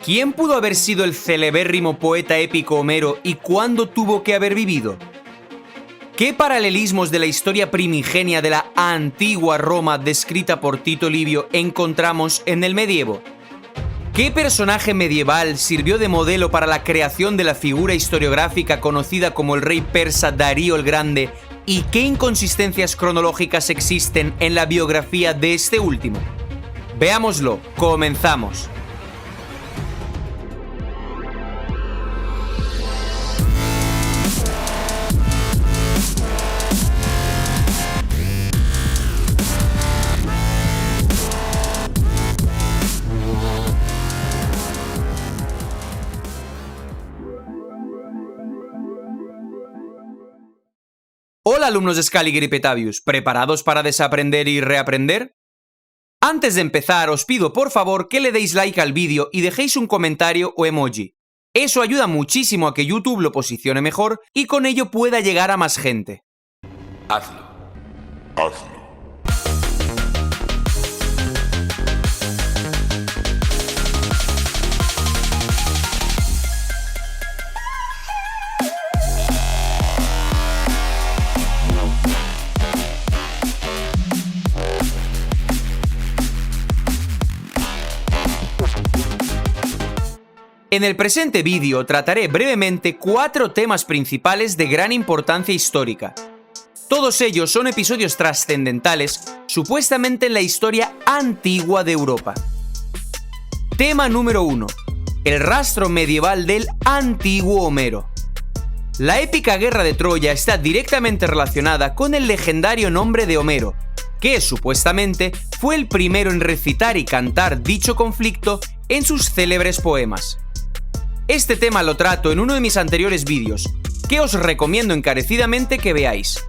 ¿Quién pudo haber sido el celebérrimo poeta épico Homero y cuándo tuvo que haber vivido? ¿Qué paralelismos de la historia primigenia de la antigua Roma descrita por Tito Livio encontramos en el medievo? ¿Qué personaje medieval sirvió de modelo para la creación de la figura historiográfica conocida como el rey persa Darío el Grande? ¿Y qué inconsistencias cronológicas existen en la biografía de este último? Veámoslo, comenzamos. Hola alumnos de Scaliger y Petavius, ¿preparados para desaprender y reaprender? Antes de empezar, os pido por favor que le deis like al vídeo y dejéis un comentario o emoji. Eso ayuda muchísimo a que YouTube lo posicione mejor y con ello pueda llegar a más gente. Hazlo. Hazlo. En el presente vídeo trataré brevemente 4 temas principales de gran importancia histórica. Todos ellos son episodios trascendentales, supuestamente en la historia antigua de Europa. Tema número 1. El rastro medieval del antiguo Homero. La épica guerra de Troya está directamente relacionada con el legendario nombre de Homero, que supuestamente fue el primero en recitar y cantar dicho conflicto en sus célebres poemas. Este tema lo trato en uno de mis anteriores vídeos, que os recomiendo encarecidamente que veáis.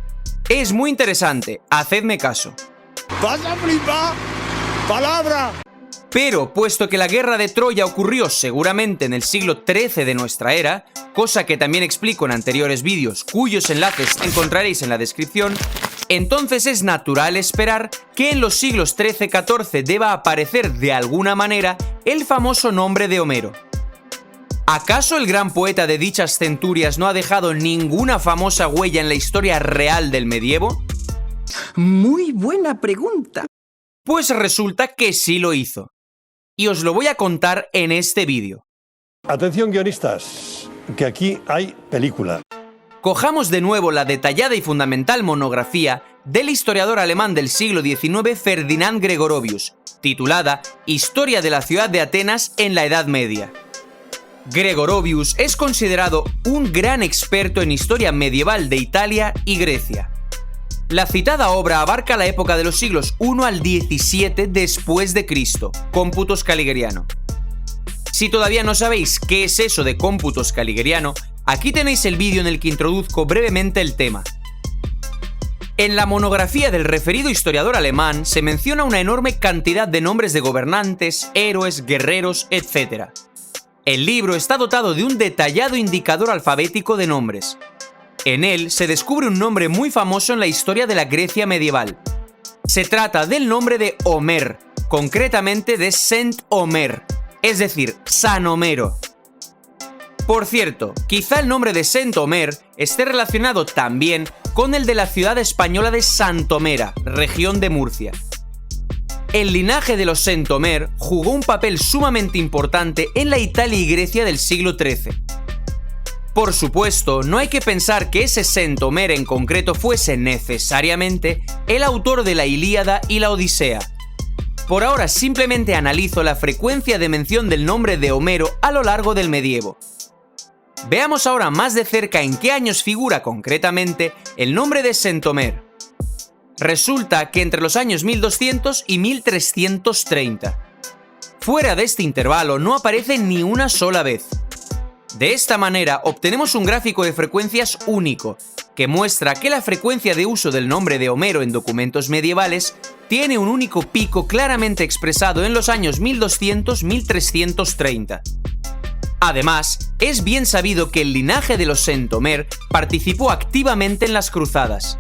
Es muy interesante, hacedme caso. ¡Vas a flipar! ¡Palabra! Pero, puesto que la guerra de Troya ocurrió seguramente en el siglo XIII de nuestra era, cosa que también explico en anteriores vídeos cuyos enlaces encontraréis en la descripción, entonces es natural esperar que en los siglos XIII-XIV deba aparecer de alguna manera el famoso nombre de Homero. ¿Acaso el gran poeta de dichas centurias no ha dejado ninguna famosa huella en la historia real del medievo? Muy buena pregunta. Pues resulta que sí lo hizo. Y os lo voy a contar en este vídeo. Atención guionistas, que aquí hay película. Cojamos de nuevo la detallada y fundamental monografía del historiador alemán del siglo XIX Ferdinand Gregorovius, titulada Historia de la ciudad de Atenas en la Edad Media. Gregorovius es considerado un gran experto en historia medieval de Italia y Grecia. La citada obra abarca la época de los siglos I al XVII después de Cristo, cómputo scaligeriano. Si todavía no sabéis qué es eso de cómputo scaligeriano, aquí tenéis el vídeo en el que introduzco brevemente el tema. En la monografía del referido historiador alemán se menciona una enorme cantidad de nombres de gobernantes, héroes, guerreros, etc. El libro está dotado de un detallado indicador alfabético de nombres. En él se descubre un nombre muy famoso en la historia de la Grecia medieval. Se trata del nombre de Homer, concretamente de Saint Omer, es decir, San Homero. Por cierto, quizá el nombre de Saint Omer esté relacionado también con el de la ciudad española de Santomera, región de Murcia. El linaje de los Saint Omer jugó un papel sumamente importante en la Italia y Grecia del siglo XIII. Por supuesto, no hay que pensar que ese Saint Omer en concreto fuese necesariamente el autor de la Ilíada y la Odisea. Por ahora simplemente analizo la frecuencia de mención del nombre de Homero a lo largo del medievo. Veamos ahora más de cerca en qué años figura concretamente el nombre de Saint Omer. Resulta que entre los años 1200 y 1330. Fuera de este intervalo no aparece ni una sola vez. De esta manera obtenemos un gráfico de frecuencias único, que muestra que la frecuencia de uso del nombre de Homero en documentos medievales tiene un único pico claramente expresado en los años 1200-1330. Además, es bien sabido que el linaje de los Saint Omer participó activamente en las cruzadas.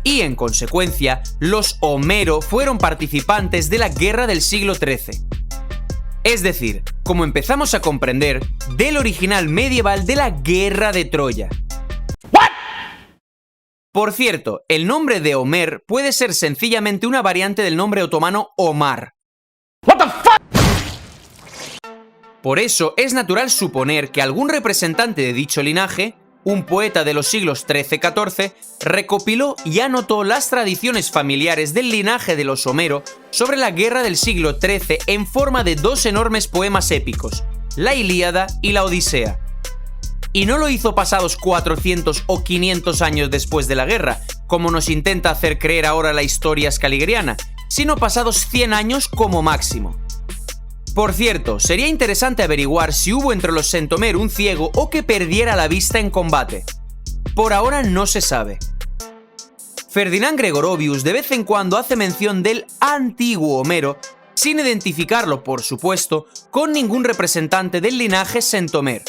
Y en consecuencia, los Homero fueron participantes de la guerra del siglo XIII. Es decir, como empezamos a comprender, del original medieval de la Guerra de Troya. Por cierto, el nombre de Homer puede ser sencillamente una variante del nombre otomano Omar. Por eso es natural suponer que algún representante de dicho linaje, un poeta de los siglos XIII-XIV, recopiló y anotó las tradiciones familiares del linaje de los Homero sobre la guerra del siglo XIII en forma de dos enormes poemas épicos, la Ilíada y la Odisea. Y no lo hizo pasados 400 o 500 años después de la guerra, como nos intenta hacer creer ahora la historia scaligeriana, sino pasados 100 años como máximo. Por cierto, sería interesante averiguar si hubo entre los Centomer un ciego o que perdiera la vista en combate. Por ahora no se sabe. Ferdinand Gregorovius de vez en cuando hace mención del antiguo Homero, sin identificarlo, por supuesto, con ningún representante del linaje Centomer.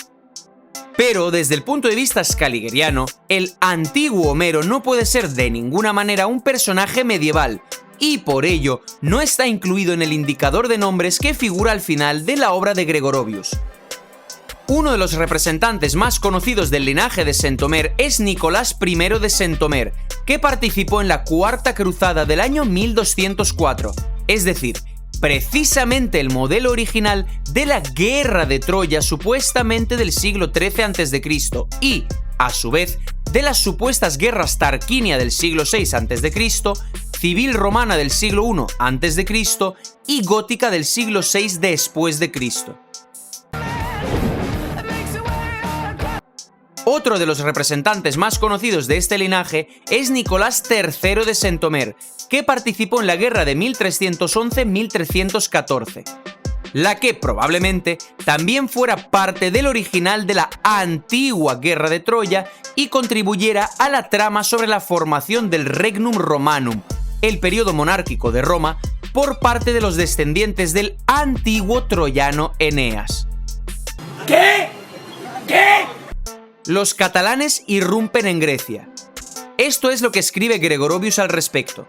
Pero desde el punto de vista scaligeriano, el antiguo Homero no puede ser de ninguna manera un personaje medieval, y por ello no está incluido en el indicador de nombres que figura al final de la obra de Gregorovius. Uno de los representantes más conocidos del linaje de Centomer es Nicolás I de Centomer, que participó en la Cuarta Cruzada del año 1204, es decir, precisamente el modelo original de la Guerra de Troya supuestamente del siglo XIII a.C. y, a su vez, de las supuestas guerras Tarquinia del siglo VI a.C., civil romana del siglo I a.C. y gótica del siglo VI después de Cristo. Otro de los representantes más conocidos de este linaje es Nicolás III de Centomer, que participó en la guerra de 1311-1314, la que probablemente también fuera parte del original de la antigua Guerra de Troya y contribuyera a la trama sobre la formación del Regnum Romanum, el periodo monárquico de Roma, por parte de los descendientes del antiguo troyano Eneas. ¿Qué? Los catalanes irrumpen en Grecia. Esto es lo que escribe Gregorovius al respecto.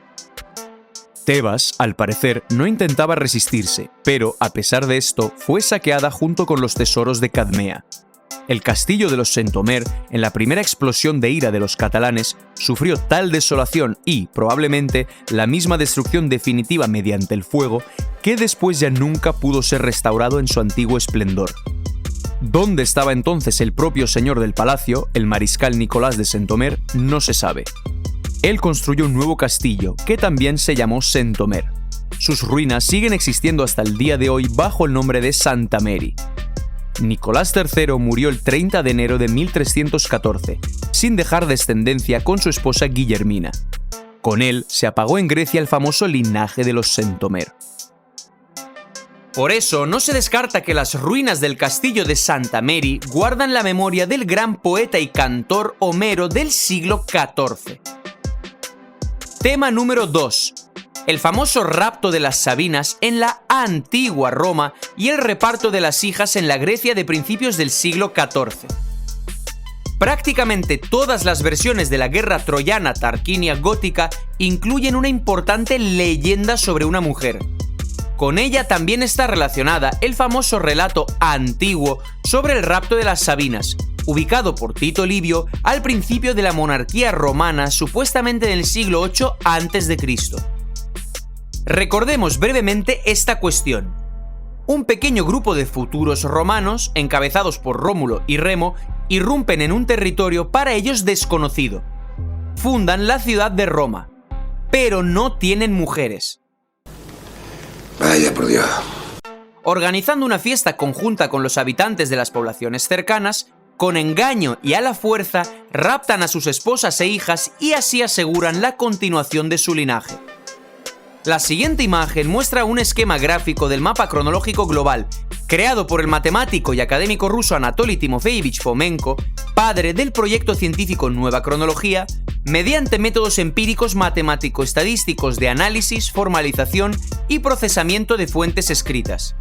Tebas, al parecer, no intentaba resistirse, pero, a pesar de esto, fue saqueada junto con los tesoros de Cadmea. El castillo de los Centomer, en la primera explosión de ira de los catalanes, sufrió tal desolación y, probablemente, la misma destrucción definitiva mediante el fuego, que después ya nunca pudo ser restaurado en su antiguo esplendor. ¿Dónde estaba entonces el propio señor del palacio, el mariscal Nicolás de Centomer? No se sabe. Él construyó un nuevo castillo, que también se llamó Centomer. Sus ruinas siguen existiendo hasta el día de hoy bajo el nombre de Santa Mary. Nicolás III murió el 30 de enero de 1314, sin dejar descendencia con su esposa Guillermina. Con él se apagó en Grecia el famoso linaje de los Centomer. Por eso no se descarta que las ruinas del castillo de Santa Mary guardan la memoria del gran poeta y cantor Homero del siglo XIV. Tema número 2. El famoso rapto de las Sabinas en la antigua Roma y el reparto de las hijas en la Grecia de principios del siglo XIV. Prácticamente todas las versiones de la guerra troyana Tarquinia gótica incluyen una importante leyenda sobre una mujer. Con ella también está relacionada el famoso relato antiguo sobre el rapto de las Sabinas, ubicado por Tito Livio al principio de la monarquía romana, supuestamente en el siglo VIII a.C. Recordemos brevemente esta cuestión. Un pequeño grupo de futuros romanos, encabezados por Rómulo y Remo, irrumpen en un territorio para ellos desconocido. Fundan la ciudad de Roma, pero no tienen mujeres. Vaya por Dios. Organizando una fiesta conjunta con los habitantes de las poblaciones cercanas, con engaño y a la fuerza, raptan a sus esposas e hijas y así aseguran la continuación de su linaje. La siguiente imagen muestra un esquema gráfico del mapa cronológico global, creado por el matemático y académico ruso Anatoly Timofeyevich Fomenko, padre del proyecto científico Nueva Cronología, mediante métodos empíricos matemático-estadísticos de análisis, formalización y procesamiento de fuentes escritas.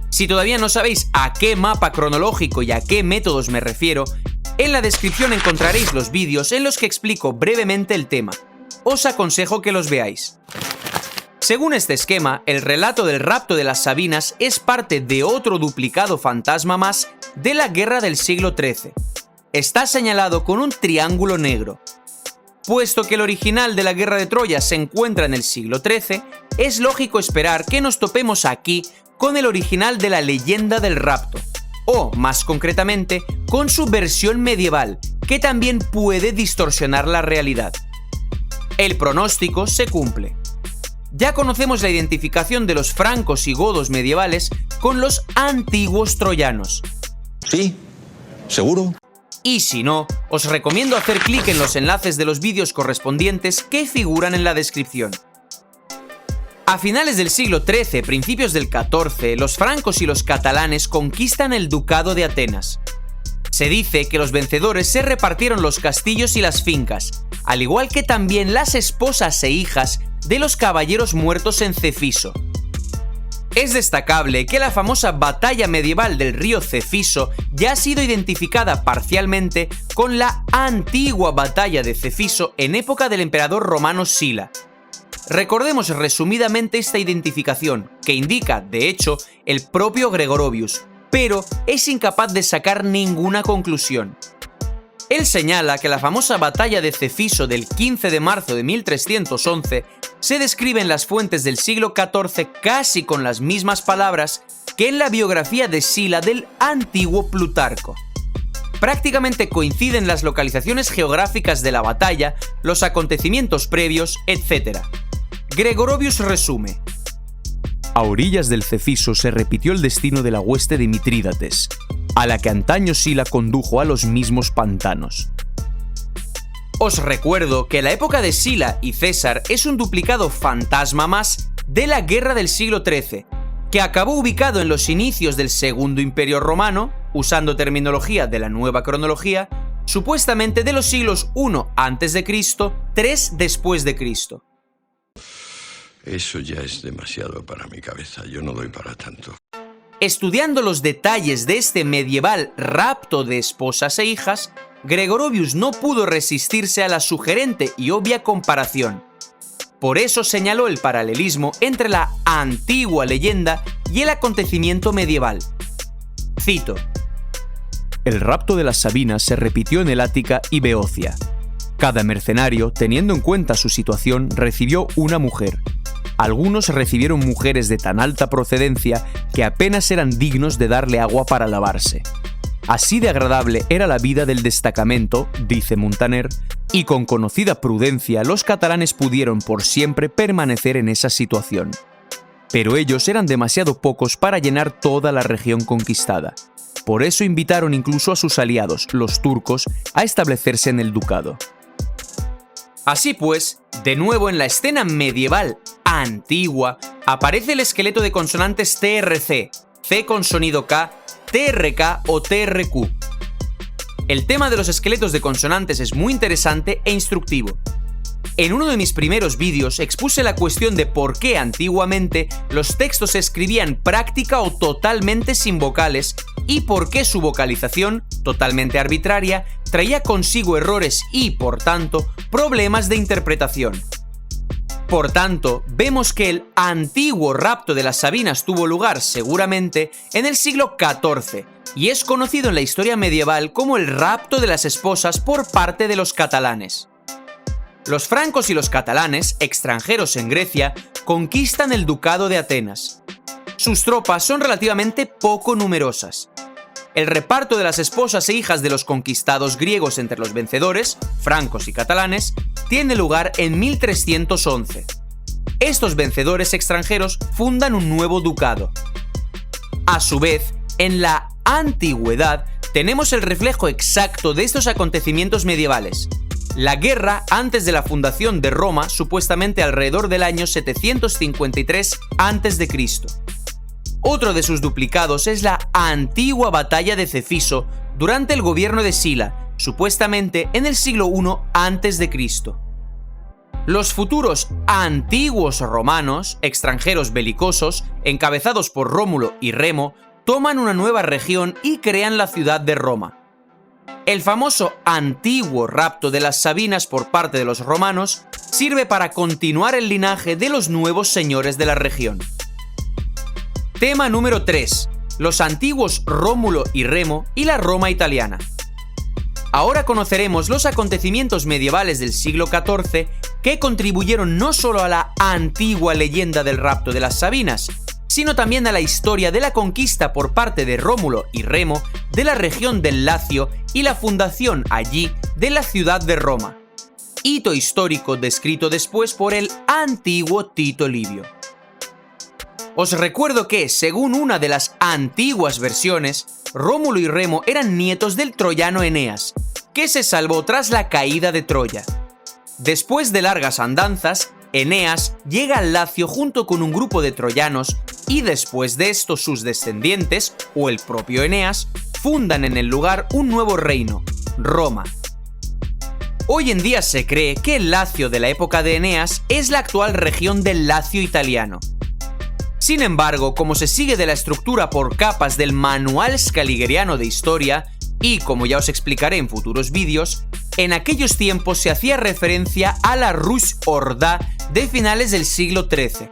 Si todavía no sabéis a qué mapa cronológico y a qué métodos me refiero, en la descripción encontraréis los vídeos en los que explico brevemente el tema. Os aconsejo que los veáis. Según este esquema, el relato del rapto de las Sabinas es parte de otro duplicado fantasma más de la guerra del siglo XIII. Está señalado con un triángulo negro. Puesto que el original de la guerra de Troya se encuentra en el siglo XIII, es lógico esperar que nos topemos aquí con el original de la leyenda del rapto, o, más concretamente, con su versión medieval, que también puede distorsionar la realidad. El pronóstico se cumple. Ya conocemos la identificación de los francos y godos medievales con los antiguos troyanos. Sí, seguro. Y si no, os recomiendo hacer clic en los enlaces de los vídeos correspondientes que figuran en la descripción. A finales del siglo XIII, principios del XIV, los francos y los catalanes conquistan el ducado de Atenas. Se dice que los vencedores se repartieron los castillos y las fincas, al igual que también las esposas e hijas de los caballeros muertos en Cefiso. Es destacable que la famosa batalla medieval del río Cefiso ya ha sido identificada parcialmente con la antigua batalla de Cefiso en época del emperador romano Sila. Recordemos resumidamente esta identificación, que indica, de hecho, el propio Gregorovius, pero es incapaz de sacar ninguna conclusión. Él señala que la famosa batalla de Cefiso del 15 de marzo de 1311 se describe en las fuentes del siglo XIV casi con las mismas palabras que en la biografía de Sila del antiguo Plutarco. Prácticamente coinciden las localizaciones geográficas de la batalla, los acontecimientos previos, etc. Gregorovius resume: a orillas del Cefiso se repitió el destino de la hueste de Mitrídates, a la que antaño Sila condujo a los mismos pantanos. Os recuerdo que la época de Sila y César es un duplicado fantasma más de la guerra del siglo XIII, que acabó ubicado en los inicios del Segundo Imperio Romano, usando terminología de la nueva cronología, supuestamente de los siglos I a.C., III después de Cristo. Eso ya es demasiado para mi cabeza. Yo no doy para tanto. Estudiando los detalles de este medieval rapto de esposas e hijas, Gregorovius no pudo resistirse a la sugerente y obvia comparación. Por eso señaló el paralelismo entre la antigua leyenda y el acontecimiento medieval. Cito: el rapto de las Sabinas se repitió en el Ática y Beocia. Cada mercenario, teniendo en cuenta su situación, recibió una mujer. Algunos recibieron mujeres de tan alta procedencia que apenas eran dignos de darle agua para lavarse. Así de agradable era la vida del destacamento, dice Muntaner, y con conocida prudencia los catalanes pudieron por siempre permanecer en esa situación. Pero ellos eran demasiado pocos para llenar toda la región conquistada. Por eso invitaron incluso a sus aliados, los turcos, a establecerse en el ducado. Así pues, de nuevo en la escena medieval antigua, aparece el esqueleto de consonantes TRC, C con sonido K, TRK o TRQ. El tema de los esqueletos de consonantes es muy interesante e instructivo. En uno de mis primeros vídeos expuse la cuestión de por qué antiguamente los textos se escribían práctica o totalmente sin vocales y por qué su vocalización, totalmente arbitraria, traía consigo errores y, por tanto, problemas de interpretación. Por tanto, vemos que el antiguo rapto de las Sabinas tuvo lugar seguramente en el siglo XIV y es conocido en la historia medieval como el rapto de las esposas por parte de los catalanes. Los francos y los catalanes, extranjeros en Grecia, conquistan el ducado de Atenas. Sus tropas son relativamente poco numerosas. El reparto de las esposas e hijas de los conquistados griegos entre los vencedores, francos y catalanes, tiene lugar en 1311. Estos vencedores extranjeros fundan un nuevo ducado. A su vez, en la antigüedad tenemos el reflejo exacto de estos acontecimientos medievales. La guerra antes de la fundación de Roma, supuestamente alrededor del año 753 a.C. Otro de sus duplicados es la antigua batalla de Cefiso durante el gobierno de Sila, supuestamente en el siglo I a.C. Los futuros antiguos romanos, extranjeros belicosos, encabezados por Rómulo y Remo, toman una nueva región y crean la ciudad de Roma. El famoso antiguo rapto de las Sabinas por parte de los romanos sirve para continuar el linaje de los nuevos señores de la región. Tema número 3. Los antiguos Rómulo y Remo y la Roma italiana. Ahora conoceremos los acontecimientos medievales del siglo XIV que contribuyeron no solo a la antigua leyenda del rapto de las Sabinas, sino también a la historia de la conquista por parte de Rómulo y Remo de la región del Lacio y la fundación allí de la ciudad de Roma, hito histórico descrito después por el antiguo Tito Livio. Os recuerdo que, según una de las antiguas versiones, Rómulo y Remo eran nietos del troyano Eneas, que se salvó tras la caída de Troya. Después de largas andanzas, Eneas llega al Lacio junto con un grupo de troyanos y después de esto sus descendientes, o el propio Eneas, fundan en el lugar un nuevo reino, Roma. Hoy en día se cree que el Lacio de la época de Eneas es la actual región del Lacio italiano. Sin embargo, como se sigue de la estructura por capas del Manual Scaligeriano de Historia, y como ya os explicaré en futuros vídeos, en aquellos tiempos se hacía referencia a la Rus Horda de finales del siglo XIII.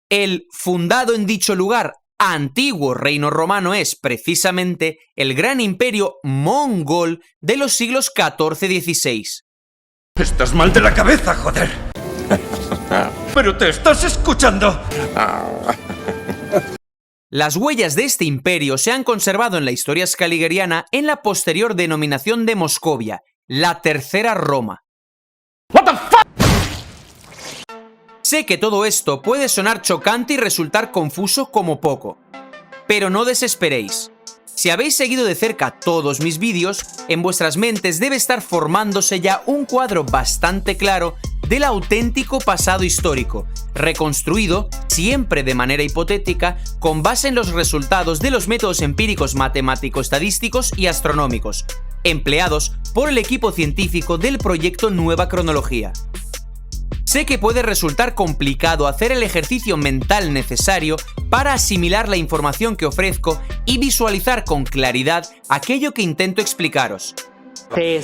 El fundado en dicho lugar antiguo reino romano es precisamente el gran imperio mongol de los siglos XIV-XVI. Estás mal de la cabeza, joder. Pero te estás escuchando. Las huellas de este imperio se han conservado en la historia scaligeriana en la posterior denominación de Moscovia, la Tercera Roma. What the fuck? Sé que todo esto puede sonar chocante y resultar confuso como poco, pero no desesperéis. Si habéis seguido de cerca todos mis vídeos, en vuestras mentes debe estar formándose ya un cuadro bastante claro del auténtico pasado histórico, reconstruido, siempre de manera hipotética, con base en los resultados de los métodos empíricos matemático-estadísticos y astronómicos, empleados por el equipo científico del proyecto Nueva Cronología. Sé que puede resultar complicado hacer el ejercicio mental necesario para asimilar la información que ofrezco y visualizar con claridad aquello que intento explicaros. Sí.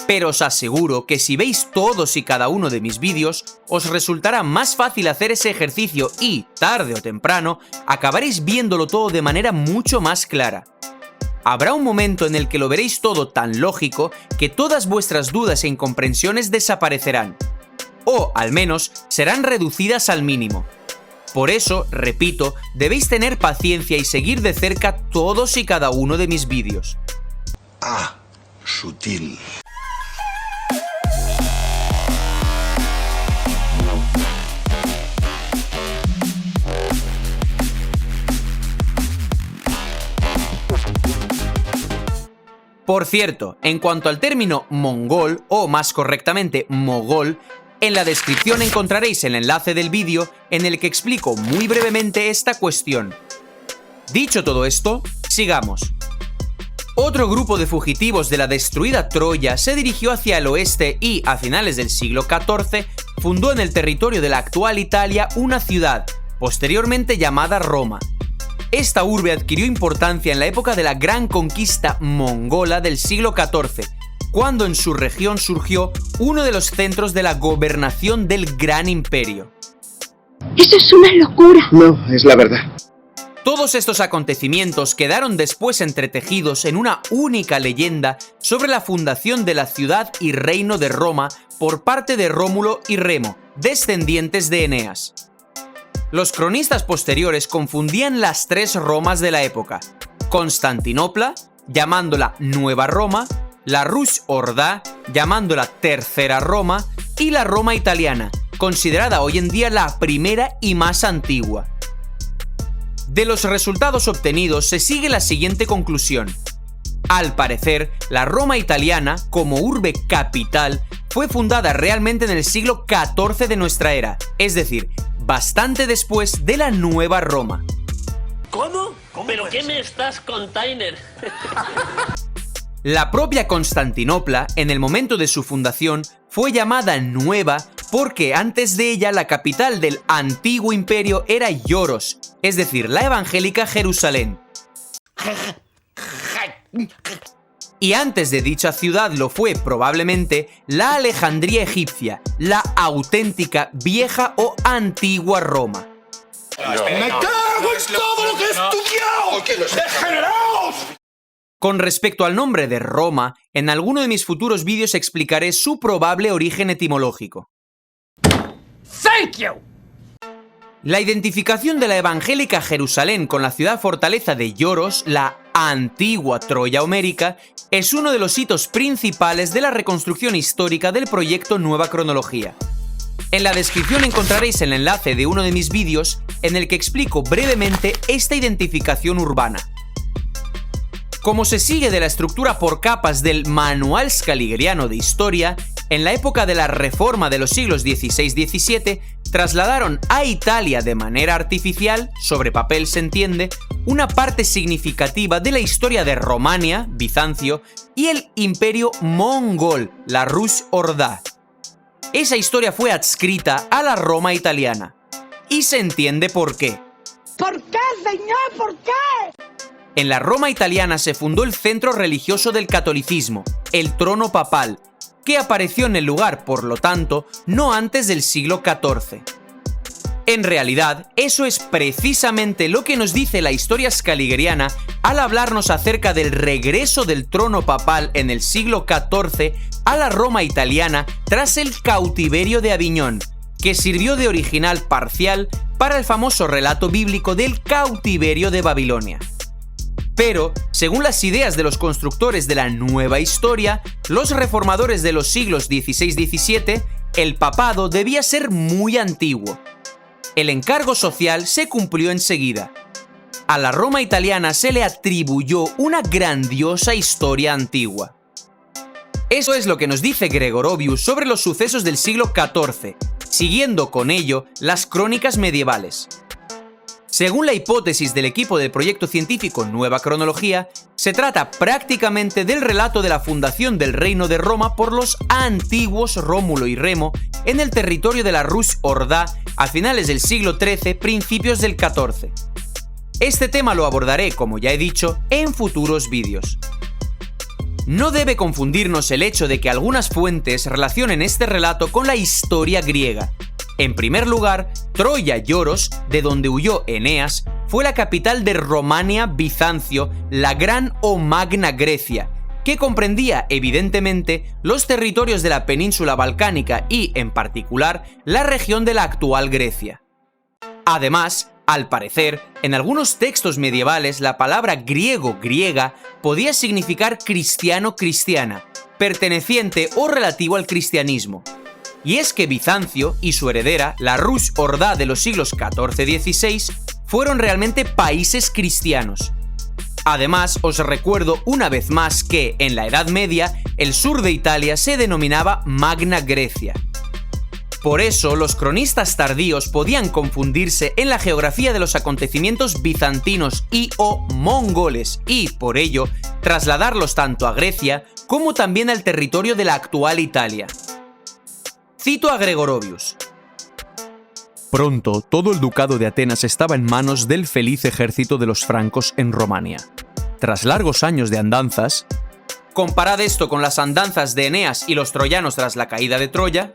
Pero os aseguro que si veis todos y cada uno de mis vídeos, os resultará más fácil hacer ese ejercicio y, tarde o temprano, acabaréis viéndolo todo de manera mucho más clara. Habrá un momento en el que lo veréis todo tan lógico que todas vuestras dudas e incomprensiones desaparecerán. O, al menos, serán reducidas al mínimo. Por eso, repito, debéis tener paciencia y seguir de cerca todos y cada uno de mis vídeos. Ah, sutil. Por cierto, en cuanto al término mongol, o más correctamente mogol, en la descripción encontraréis el enlace del vídeo en el que explico muy brevemente esta cuestión. Dicho todo esto, sigamos. Otro grupo de fugitivos de la destruida Troya se dirigió hacia el oeste y, a finales del siglo XIV, fundó en el territorio de la actual Italia una ciudad, posteriormente llamada Roma. Esta urbe adquirió importancia en la época de la gran conquista mongola del siglo XIV, cuando en su región surgió uno de los centros de la gobernación del Gran Imperio. ¡Eso es una locura! No, es la verdad. Todos estos acontecimientos quedaron después entretejidos en una única leyenda sobre la fundación de la ciudad y reino de Roma por parte de Rómulo y Remo, descendientes de Eneas. Los cronistas posteriores confundían las tres Romas de la época: Constantinopla, llamándola Nueva Roma, la Rus Horda, llamándola Tercera Roma, y la Roma italiana, considerada hoy en día la primera y más antigua. De los resultados obtenidos se sigue la siguiente conclusión. Al parecer, la Roma italiana, como urbe capital, fue fundada realmente en el siglo XIV de nuestra era, es decir, bastante después de la Nueva Roma. ¿Cómo? ¿Pero qué me estás contando? La propia Constantinopla, en el momento de su fundación, fue llamada Nueva porque antes de ella la capital del antiguo imperio era Ioros, es decir, la evangélica Jerusalén. Y antes de dicha ciudad lo fue probablemente la Alejandría egipcia, la auténtica vieja o antigua Roma. ¡Me cago en todo lo que he estudiado! ¡Degenerados! Con respecto al nombre de Roma, en alguno de mis futuros vídeos explicaré su probable origen etimológico. Thank you. La identificación de la evangélica Jerusalén con la ciudad fortaleza de Yoros, la antigua Troya homérica, es uno de los hitos principales de la reconstrucción histórica del proyecto Nueva Cronología. En la descripción encontraréis el enlace de uno de mis vídeos en el que explico brevemente esta identificación urbana. Como se sigue de la estructura por capas del Manual Scaligeriano de Historia, en la época de la Reforma de los siglos XVI-XVII, trasladaron a Italia de manera artificial, sobre papel se entiende, una parte significativa de la historia de Romania, Bizancio, y el Imperio Mongol, la Rus Orda. Esa historia fue adscrita a la Roma italiana. Y se entiende por qué. ¿Por qué, señor? ¿Por qué? En la Roma italiana se fundó el centro religioso del catolicismo, el trono papal, que apareció en el lugar, por lo tanto, no antes del siglo XIV. En realidad, eso es precisamente lo que nos dice la historia scaligeriana al hablarnos acerca del regreso del trono papal en el siglo XIV a la Roma italiana tras el cautiverio de Aviñón, que sirvió de original parcial para el famoso relato bíblico del cautiverio de Babilonia. Pero, según las ideas de los constructores de la nueva historia, los reformadores de los siglos XVI-XVII, el papado debía ser muy antiguo. El encargo social se cumplió enseguida. A la Roma italiana se le atribuyó una grandiosa historia antigua. Eso es lo que nos dice Gregorovius sobre los sucesos del siglo XIV, siguiendo con ello las crónicas medievales. Según la hipótesis del equipo del proyecto científico Nueva Cronología, se trata prácticamente del relato de la fundación del Reino de Roma por los antiguos Rómulo y Remo en el territorio de la Rus Orda a finales del siglo XIII, principios del XIV. Este tema lo abordaré, como ya he dicho, en futuros vídeos. No debe confundirnos el hecho de que algunas fuentes relacionen este relato con la historia griega. En primer lugar, Troya Yoros, de donde huyó Eneas, fue la capital de Romania Bizancio, la Gran o Magna Grecia, que comprendía evidentemente los territorios de la península balcánica y, en particular, la región de la actual Grecia. Además, al parecer, en algunos textos medievales la palabra griego-griega podía significar cristiano-cristiana, perteneciente o relativo al cristianismo. Y es que Bizancio y su heredera, la Rus Orda de los siglos XIV-XVI, fueron realmente países cristianos. Además, os recuerdo una vez más que, en la Edad Media, el sur de Italia se denominaba Magna Grecia. Por eso, los cronistas tardíos podían confundirse en la geografía de los acontecimientos bizantinos y o mongoles y, por ello, trasladarlos tanto a Grecia como también al territorio de la actual Italia. Cito a Gregorovius. Pronto, todo el ducado de Atenas estaba en manos del feliz ejército de los francos en Romania. Tras largos años de andanzas, comparad esto con las andanzas de Eneas y los troyanos tras la caída de Troya,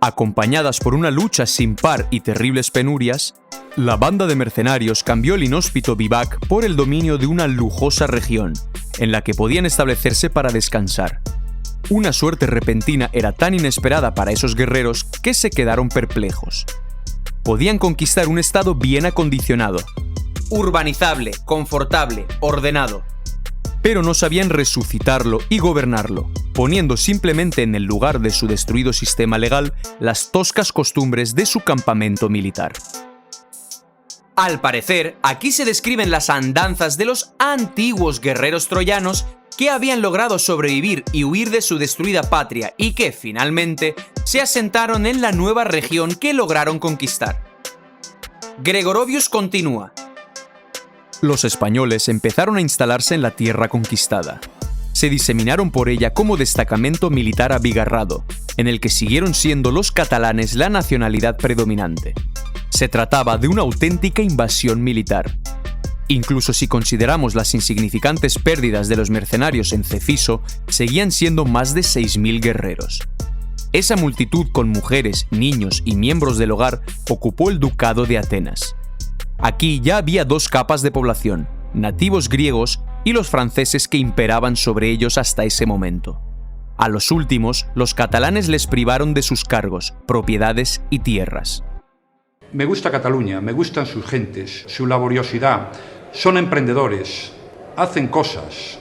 acompañadas por una lucha sin par y terribles penurias, la banda de mercenarios cambió el inhóspito vivac por el dominio de una lujosa región, en la que podían establecerse para descansar. Una suerte repentina era tan inesperada para esos guerreros que se quedaron perplejos. Podían conquistar un estado bien acondicionado, urbanizable, confortable, ordenado, pero no sabían resucitarlo y gobernarlo, poniendo simplemente en el lugar de su destruido sistema legal las toscas costumbres de su campamento militar. Al parecer, aquí se describen las andanzas de los antiguos guerreros troyanos que habían logrado sobrevivir y huir de su destruida patria y que, finalmente, se asentaron en la nueva región que lograron conquistar. Gregorovius continúa. Los españoles empezaron a instalarse en la tierra conquistada. Se diseminaron por ella como destacamento militar abigarrado, en el que siguieron siendo los catalanes la nacionalidad predominante. Se trataba de una auténtica invasión militar. Incluso si consideramos las insignificantes pérdidas de los mercenarios en Cefiso, seguían siendo más de 6.000 guerreros. Esa multitud con mujeres, niños y miembros del hogar ocupó el ducado de Atenas. Aquí ya había dos capas de población, nativos griegos y los franceses que imperaban sobre ellos hasta ese momento. A los últimos, los catalanes les privaron de sus cargos, propiedades y tierras. Me gusta Cataluña, me gustan sus gentes, su laboriosidad, son emprendedores, hacen cosas.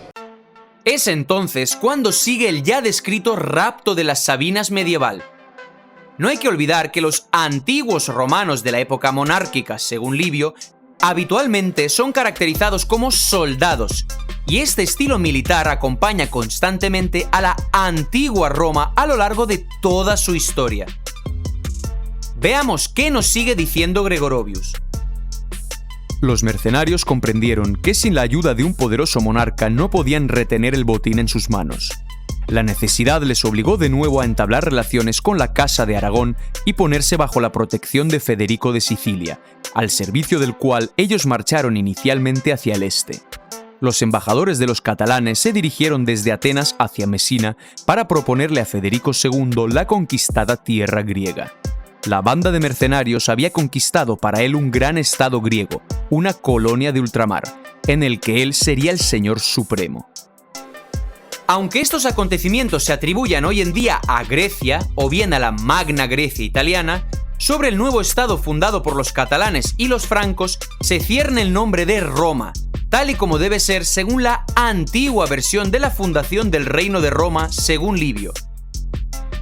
Es entonces cuando sigue el ya descrito rapto de las Sabinas medieval. No hay que olvidar que los antiguos romanos de la época monárquica, según Livio, habitualmente son caracterizados como soldados, y este estilo militar acompaña constantemente a la antigua Roma a lo largo de toda su historia. Veamos qué nos sigue diciendo Gregorovius. Los mercenarios comprendieron que sin la ayuda de un poderoso monarca no podían retener el botín en sus manos. La necesidad les obligó de nuevo a entablar relaciones con la Casa de Aragón y ponerse bajo la protección de Federico de Sicilia, al servicio del cual ellos marcharon inicialmente hacia el este. Los embajadores de los catalanes se dirigieron desde Atenas hacia Mesina para proponerle a Federico II la conquistada tierra griega. La banda de mercenarios había conquistado para él un gran estado griego, una colonia de ultramar, en el que él sería el señor supremo. Aunque estos acontecimientos se atribuyan hoy en día a Grecia, o bien a la Magna Grecia italiana, sobre el nuevo estado fundado por los catalanes y los francos se cierne el nombre de Roma, tal y como debe ser según la antigua versión de la fundación del Reino de Roma según Livio.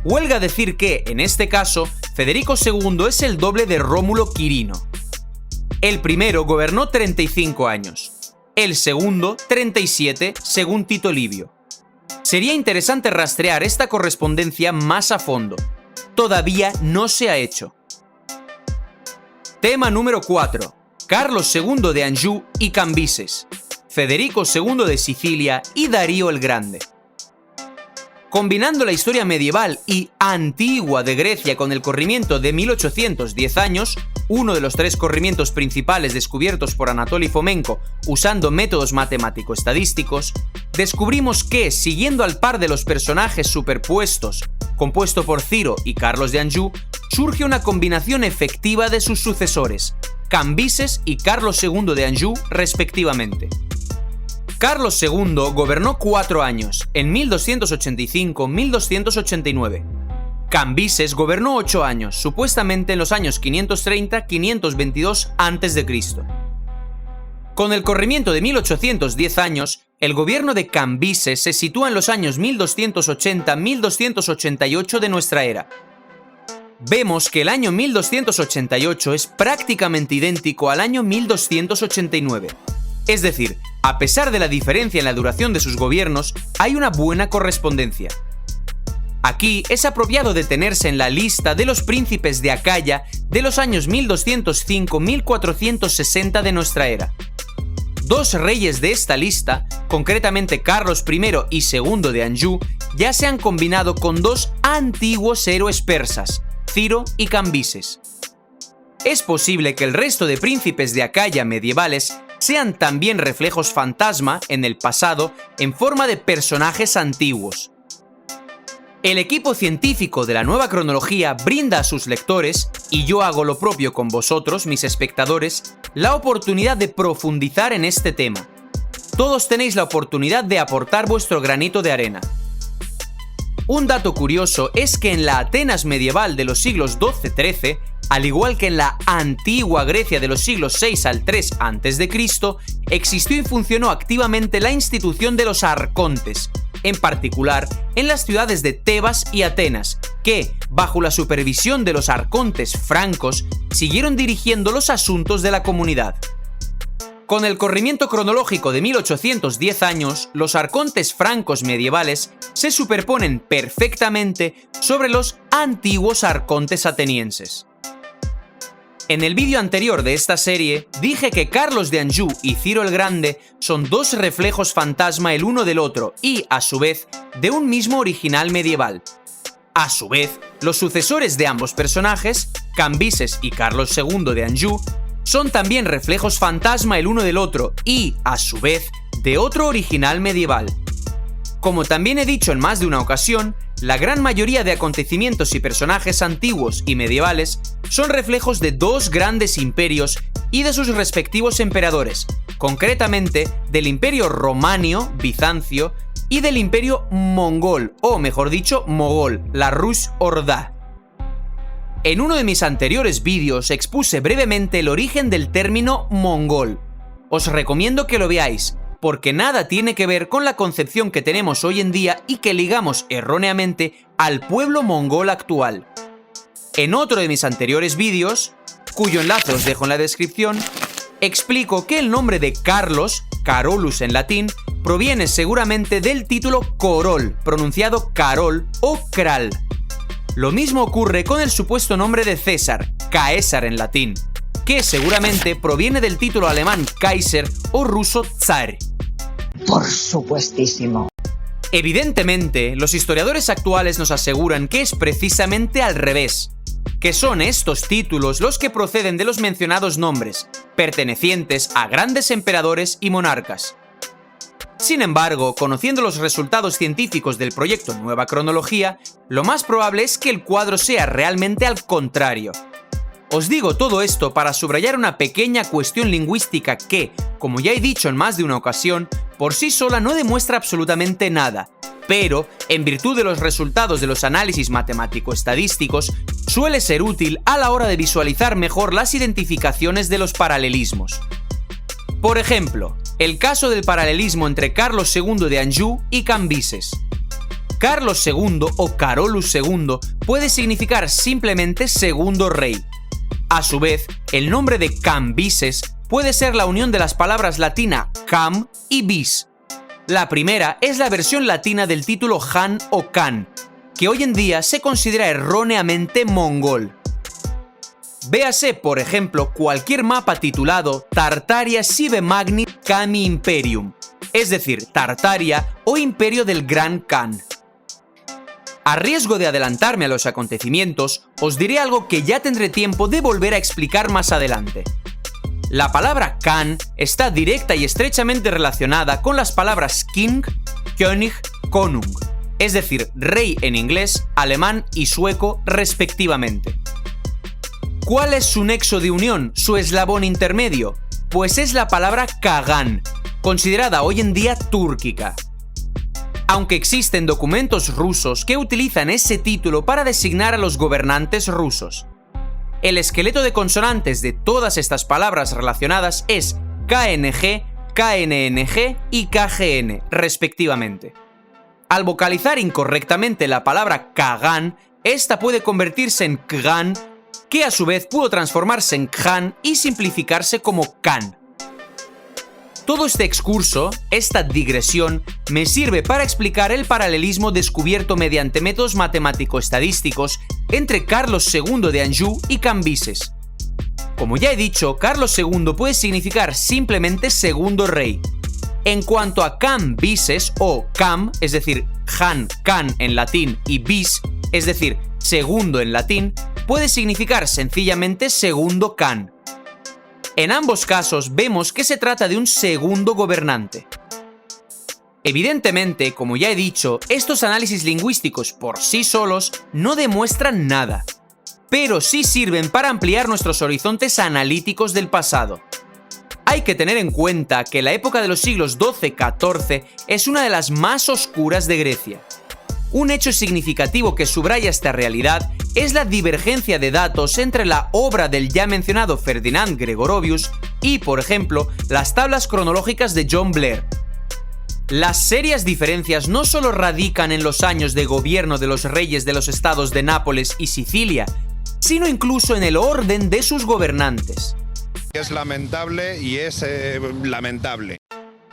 Huelga decir que, en este caso, Federico II es el doble de Rómulo Quirino. El primero gobernó 35 años, el segundo 37 según Tito Livio. Sería interesante rastrear esta correspondencia más a fondo. Todavía no se ha hecho. Tema número 4. Carlos II de Anjou y Cambises, Federico II de Sicilia y Darío el Grande. Combinando la historia medieval y antigua de Grecia con el corrimiento de 1810 años, uno de los 3 corrimientos principales descubiertos por Anatoly Fomenko usando métodos matemático-estadísticos, descubrimos que, siguiendo al par de los personajes superpuestos, compuesto por Ciro y Carlos de Anjou, surge una combinación efectiva de sus sucesores, Cambises y Carlos II de Anjou, respectivamente. Carlos II gobernó 4 años, en 1285-1289. Cambises gobernó 8 años, supuestamente en los años 530-522 a.C. Con el corrimiento de 1810 años, el gobierno de Cambises se sitúa en los años 1280-1288 de nuestra era. Vemos que el año 1288 es prácticamente idéntico al año 1289. Es decir, a pesar de la diferencia en la duración de sus gobiernos, hay una buena correspondencia. Aquí es apropiado detenerse en la lista de los príncipes de Acaya de los años 1205-1460 de nuestra era. 2 reyes de esta lista, concretamente Carlos I y II de Anjou, ya se han combinado con 2 antiguos héroes persas, Ciro y Cambises. Es posible que el resto de príncipes de Acaya medievales sean también reflejos fantasma en el pasado en forma de personajes antiguos. El equipo científico de la nueva cronología brinda a sus lectores, y yo hago lo propio con vosotros, mis espectadores, la oportunidad de profundizar en este tema. Todos tenéis la oportunidad de aportar vuestro granito de arena. Un dato curioso es que en la Atenas medieval de los siglos XII-XIII, al igual que en la antigua Grecia de los siglos VI al III a.C., existió y funcionó activamente la institución de los arcontes, en particular en las ciudades de Tebas y Atenas, que, bajo la supervisión de los arcontes francos, siguieron dirigiendo los asuntos de la comunidad. Con el corrimiento cronológico de 1810 años, los arcontes francos medievales se superponen perfectamente sobre los antiguos arcontes atenienses. En el vídeo anterior de esta serie, dije que Carlos de Anjou y Ciro el Grande son 2 reflejos fantasma el uno del otro y, a su vez, de un mismo original medieval. A su vez, los sucesores de ambos personajes, Cambises y Carlos II de Anjou, son también reflejos fantasma el uno del otro y, a su vez, de otro original medieval. Como también he dicho en más de una ocasión, la gran mayoría de acontecimientos y personajes antiguos y medievales son reflejos de dos grandes imperios y de sus respectivos emperadores, concretamente del Imperio Romanio, Bizancio, y del Imperio Mongol, o mejor dicho, Mogol, la Rus Orda. En uno de mis anteriores vídeos expuse brevemente el origen del término mongol. Os recomiendo que lo veáis, porque nada tiene que ver con la concepción que tenemos hoy en día y que ligamos erróneamente al pueblo mongol actual. En otro de mis anteriores vídeos, cuyo enlace os dejo en la descripción, explico que el nombre de Carlos, Carolus en latín, proviene seguramente del título Corol, pronunciado Carol o Kral. Lo mismo ocurre con el supuesto nombre de César, Caesar en latín, que seguramente proviene del título alemán Kaiser o ruso Zar. Por supuestísimo. Evidentemente, los historiadores actuales nos aseguran que es precisamente al revés, que son estos títulos los que proceden de los mencionados nombres, pertenecientes a grandes emperadores y monarcas. Sin embargo, conociendo los resultados científicos del proyecto Nueva Cronología, lo más probable es que el cuadro sea realmente al contrario. Os digo todo esto para subrayar una pequeña cuestión lingüística que, como ya he dicho en más de una ocasión, por sí sola no demuestra absolutamente nada, pero, en virtud de los resultados de los análisis matemático-estadísticos, suele ser útil a la hora de visualizar mejor las identificaciones de los paralelismos. Por ejemplo, el caso del paralelismo entre Carlos II de Anjou y Cambises. Carlos II o Carolus II puede significar simplemente segundo rey. A su vez, el nombre de Cambises puede ser la unión de las palabras latina cam y bis. La primera es la versión latina del título Han o Khan, que hoy en día se considera erróneamente mongol. Véase, por ejemplo, cualquier mapa titulado Tartaria sive magni Kami Imperium, es decir, Tartaria o Imperio del Gran Khan. A riesgo de adelantarme a los acontecimientos, os diré algo que ya tendré tiempo de volver a explicar más adelante. La palabra Khan está directa y estrechamente relacionada con las palabras King, König, Konung, es decir, rey en inglés, alemán y sueco respectivamente. ¿Cuál es su nexo de unión, su eslabón intermedio? Pues es la palabra Kagan, considerada hoy en día túrquica. Aunque existen documentos rusos que utilizan ese título para designar a los gobernantes rusos. El esqueleto de consonantes de todas estas palabras relacionadas es KNG, KNNG y KGN, respectivamente. Al vocalizar incorrectamente la palabra Kagan, esta puede convertirse en Kgan, que a su vez pudo transformarse en Khan y simplificarse como Khan. Todo este excurso, esta digresión, me sirve para explicar el paralelismo descubierto mediante métodos matemático-estadísticos entre Carlos II de Anjou y Cambises. Como ya he dicho, Carlos II puede significar simplemente segundo rey. En cuanto a Cambises o Cam, es decir, Han, Khan en latín y bis, es decir, segundo en latín, puede significar sencillamente segundo Khan. En ambos casos vemos que se trata de un segundo gobernante. Evidentemente, como ya he dicho, estos análisis lingüísticos por sí solos no demuestran nada, pero sí sirven para ampliar nuestros horizontes analíticos del pasado. Hay que tener en cuenta que la época de los siglos XII-XIV es una de las más oscuras de Grecia. Un hecho significativo que subraya esta realidad es la divergencia de datos entre la obra del ya mencionado Ferdinand Gregorovius y, por ejemplo, las tablas cronológicas de John Blair. Las serias diferencias no solo radican en los años de gobierno de los reyes de los estados de Nápoles y Sicilia, sino incluso en el orden de sus gobernantes. Es lamentable y es lamentable.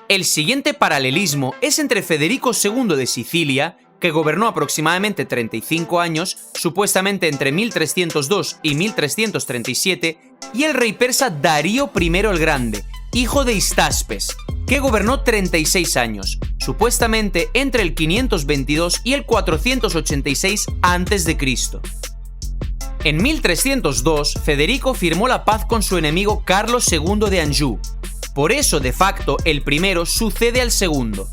El siguiente paralelismo es entre Federico II de Sicilia, que gobernó aproximadamente 35 años, supuestamente entre 1302 y 1337, y el rey persa Darío I el Grande, hijo de Histaspes, que gobernó 36 años, supuestamente entre el 522 y el 486 a.C. En 1302, Federico firmó la paz con su enemigo Carlos II de Anjou. Por eso, de facto, el primero sucede al segundo.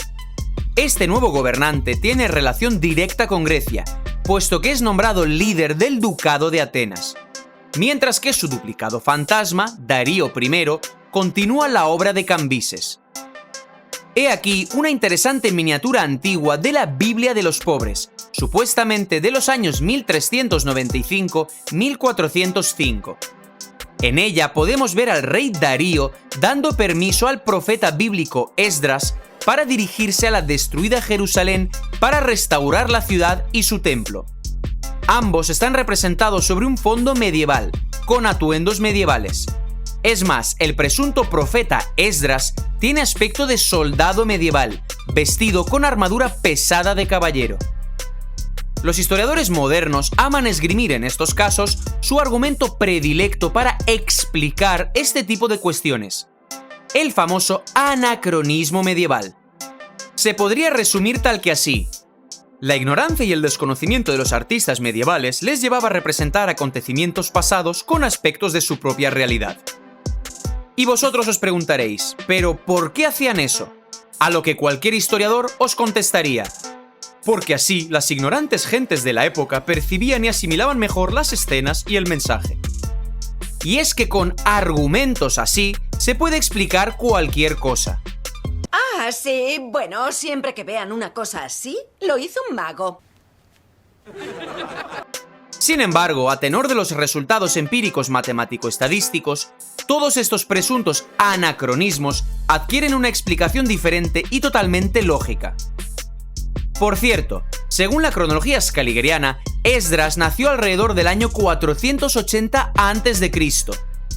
Este nuevo gobernante tiene relación directa con Grecia, puesto que es nombrado líder del Ducado de Atenas, mientras que su duplicado fantasma, Darío I, continúa la obra de Cambises. He aquí una interesante miniatura antigua de la Biblia de los pobres, supuestamente de los años 1395-1405. En ella podemos ver al rey Darío dando permiso al profeta bíblico Esdras para dirigirse a la destruida Jerusalén para restaurar la ciudad y su templo. Ambos están representados sobre un fondo medieval, con atuendos medievales. Es más, el presunto profeta Esdras tiene aspecto de soldado medieval, vestido con armadura pesada de caballero. Los historiadores modernos aman esgrimir en estos casos su argumento predilecto para explicar este tipo de cuestiones: el famoso anacronismo medieval. Se podría resumir tal que así: la ignorancia y el desconocimiento de los artistas medievales les llevaba a representar acontecimientos pasados con aspectos de su propia realidad. Y vosotros os preguntaréis, ¿pero por qué hacían eso? A lo que cualquier historiador os contestaría: porque así las ignorantes gentes de la época percibían y asimilaban mejor las escenas y el mensaje. Y es que con argumentos así se puede explicar cualquier cosa. Ah, sí, bueno, siempre que vean una cosa así, lo hizo un mago. Sin embargo, a tenor de los resultados empíricos matemático-estadísticos, todos estos presuntos anacronismos adquieren una explicación diferente y totalmente lógica. Por cierto, según la cronología scaligeriana, Esdras nació alrededor del año 480 a.C.,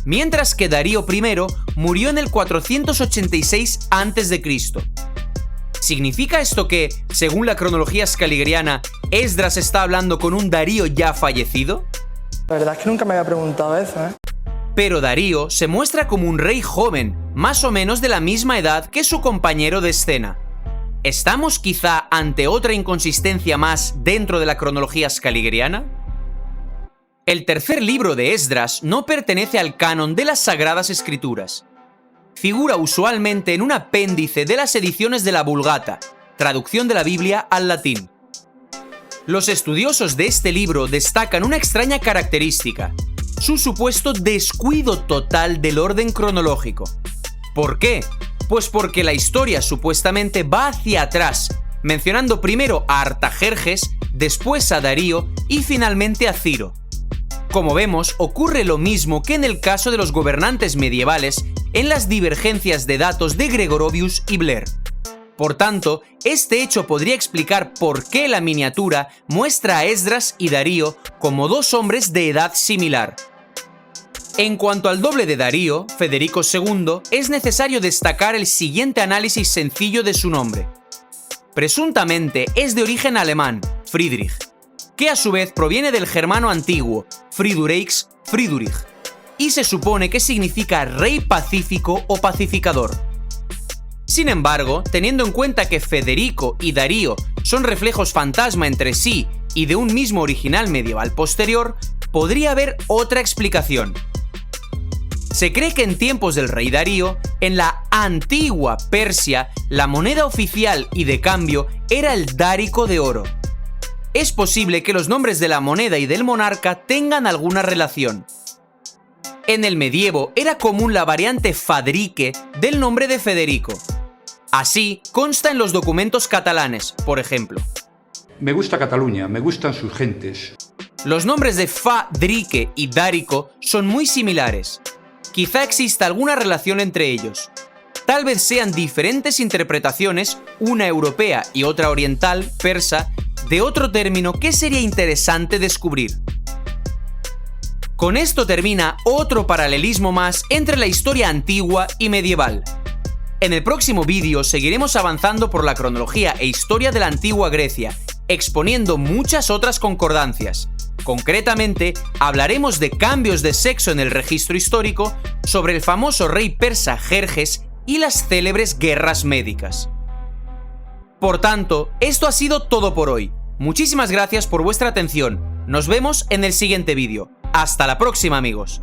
mientras que Darío I murió en el 486 a.C. ¿Significa esto que, según la cronología scaligeriana, Esdras está hablando con un Darío ya fallecido? La verdad es que nunca me había preguntado eso, ¿eh? Pero Darío se muestra como un rey joven, más o menos de la misma edad que su compañero de escena. ¿Estamos quizá ante otra inconsistencia más dentro de la cronología scaligeriana? El tercer libro de Esdras no pertenece al canon de las Sagradas Escrituras. Figura usualmente en un apéndice de las ediciones de la Vulgata, traducción de la Biblia al latín. Los estudiosos de este libro destacan una extraña característica: su supuesto descuido total del orden cronológico. ¿Por qué? Pues porque la historia supuestamente va hacia atrás, mencionando primero a Artajerjes, después a Darío y finalmente a Ciro. Como vemos, ocurre lo mismo que en el caso de los gobernantes medievales en las divergencias de datos de Gregorovius y Blair. Por tanto, este hecho podría explicar por qué la miniatura muestra a Esdras y Darío como dos hombres de edad similar. En cuanto al doble de Darío, Federico II, es necesario destacar el siguiente análisis sencillo de su nombre. Presuntamente es de origen alemán, Friedrich, que a su vez proviene del germano antiguo, Fridureix, Fridurich, y se supone que significa rey pacífico o pacificador. Sin embargo, teniendo en cuenta que Federico y Darío son reflejos fantasma entre sí y de un mismo original medieval posterior, podría haber otra explicación. Se cree que en tiempos del rey Darío, en la antigua Persia, la moneda oficial y de cambio era el dárico de oro. Es posible que los nombres de la moneda y del monarca tengan alguna relación. En el medievo era común la variante Fadrique del nombre de Federico. Así consta en los documentos catalanes, por ejemplo. Me gusta Cataluña, me gustan sus gentes. Los nombres de Fadrique y Dárico son muy similares. Quizá exista alguna relación entre ellos. Tal vez sean diferentes interpretaciones, una europea y otra oriental, persa, de otro término que sería interesante descubrir. Con esto termina otro paralelismo más entre la historia antigua y medieval. En el próximo vídeo seguiremos avanzando por la cronología e historia de la antigua Grecia, exponiendo muchas otras concordancias. Concretamente, hablaremos de cambios de sexo en el registro histórico, sobre el famoso rey persa Jerjes y las célebres guerras médicas. Por tanto, esto ha sido todo por hoy. Muchísimas gracias por vuestra atención. Nos vemos en el siguiente vídeo. Hasta la próxima, amigos.